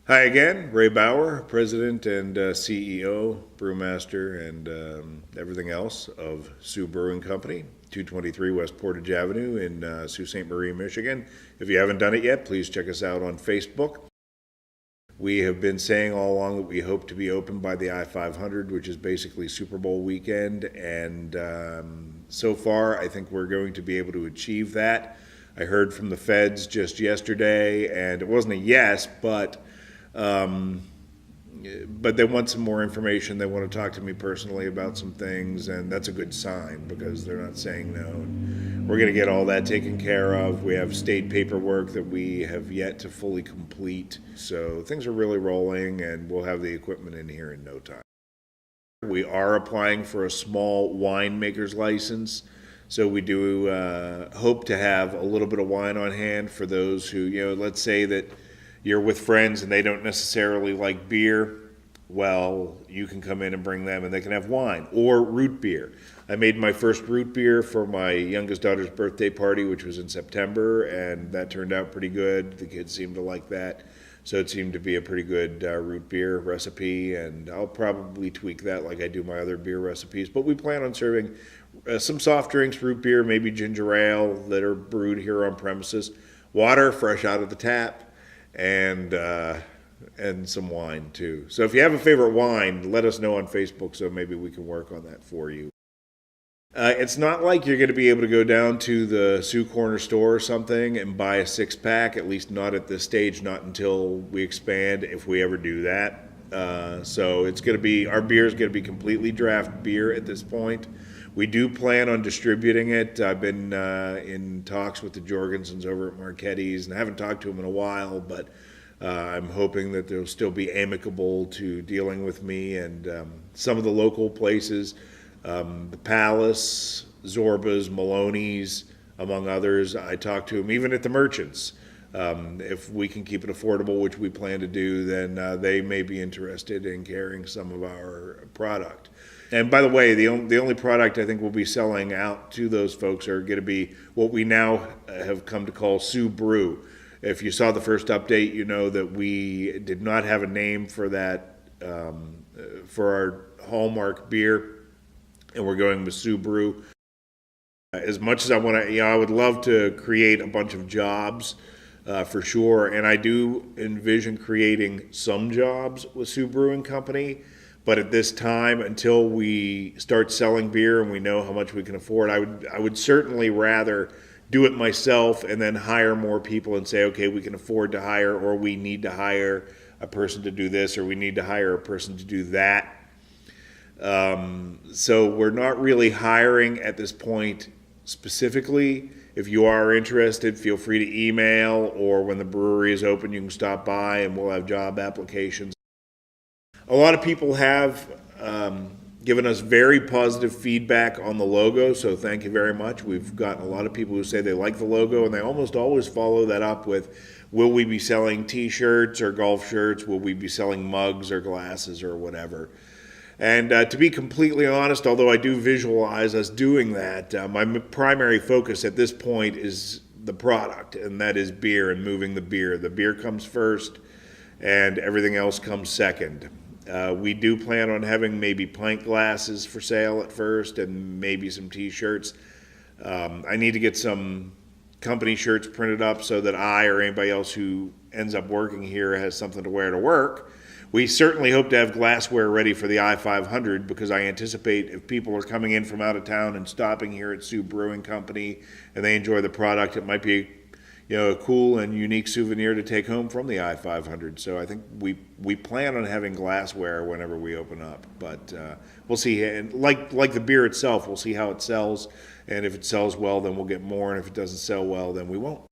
Hi again, Ray Bauer, President and CEO, Brewmaster, and everything else of Soo Brewing Company, 223 West Portage Avenue in Sault Ste. Marie, Michigan. If you haven't done it yet, please check us out on Facebook. We have been saying all along that we hope to be open by the I-500, which is basically Super Bowl weekend, and so far I think we're going to be able to achieve that. I heard from the feds just yesterday, and it wasn't a yes, um, but they want some more information. They want to talk to me personally about some things, and that's a good sign because they're not saying no. We're going to get all that taken care of. We have state paperwork that we have yet to fully complete. So things are really rolling, and we'll have the equipment in here in no time. We are applying for a small winemaker's license. So we do hope to have a little bit of wine on hand for those who, let's say that you're with friends and they don't necessarily like beer. Well, you can come in and bring them and they can have wine or root beer. I made my first root beer for my youngest daughter's birthday party, which was in September, and that turned out pretty good. The kids seemed to like that. So it seemed to be a pretty good root beer recipe, and I'll probably tweak that like I do my other beer recipes. But we plan on serving some soft drinks, root beer, maybe ginger ale that are brewed here on premises, water fresh out of the tap, and some wine too. So if you have a favorite wine, let us know on Facebook so maybe we can work on that for you. It's not like you're going to be able to go down to the Sioux Corner store or something and buy a six-pack, at least not at this stage, not until we expand, if we ever do that. So it's going to be, our beer is going to be completely draft beer at this point. We do plan on distributing it. I've been in talks with the Jorgensens over at Marquette's, and I haven't talked to them in a while, but I'm hoping that they'll still be amicable to dealing with me and some of the local places. The Palace, Zorba's, Maloney's, among others. I talked to them even at the merchants. If we can keep it affordable, which we plan to do, then they may be interested in carrying some of our product. And by the way, the only product I think we'll be selling out to those folks are going to be what we now have come to call Soo Brew. If you saw the first update, you know that we did not have a name for that, for our hallmark beer, and we're going with Soo Brew. As much as I want to, I would love to create a bunch of jobs for sure, and I do envision creating some jobs with Soo Brewing Company. But at this time, until we start selling beer and we know how much we can afford, I would certainly rather do it myself and then hire more people and say, okay, we can afford to hire, or we need to hire a person to do this, or we need to hire a person to do that. So we're not really hiring at this point specifically. If you are interested, feel free to email, or when the brewery is open, you can stop by and we'll have job applications. A lot of people have given us very positive feedback on the logo, so thank you very much. We've gotten a lot of people who say they like the logo, and they almost always follow that up with, will we be selling t-shirts or golf shirts? Will we be selling mugs or glasses or whatever? And to be completely honest, although I do visualize us doing that, my primary focus at this point is the product, and that is beer and moving the beer. The beer comes first, and everything else comes second. We do plan on having maybe pint glasses for sale at first, and maybe some t-shirts. I need to get some company shirts printed up so that I or anybody else who ends up working here has something to wear to work. We certainly hope to have glassware ready for the I-500, because I anticipate if people are coming in from out of town and stopping here at Soo Brewing Company and they enjoy the product, it might be a cool and unique souvenir to take home from the I-500. So I think we plan on having glassware whenever we open up, but we'll see. And like the beer itself, we'll see how it sells, and if it sells well, then we'll get more, and if it doesn't sell well, then we won't.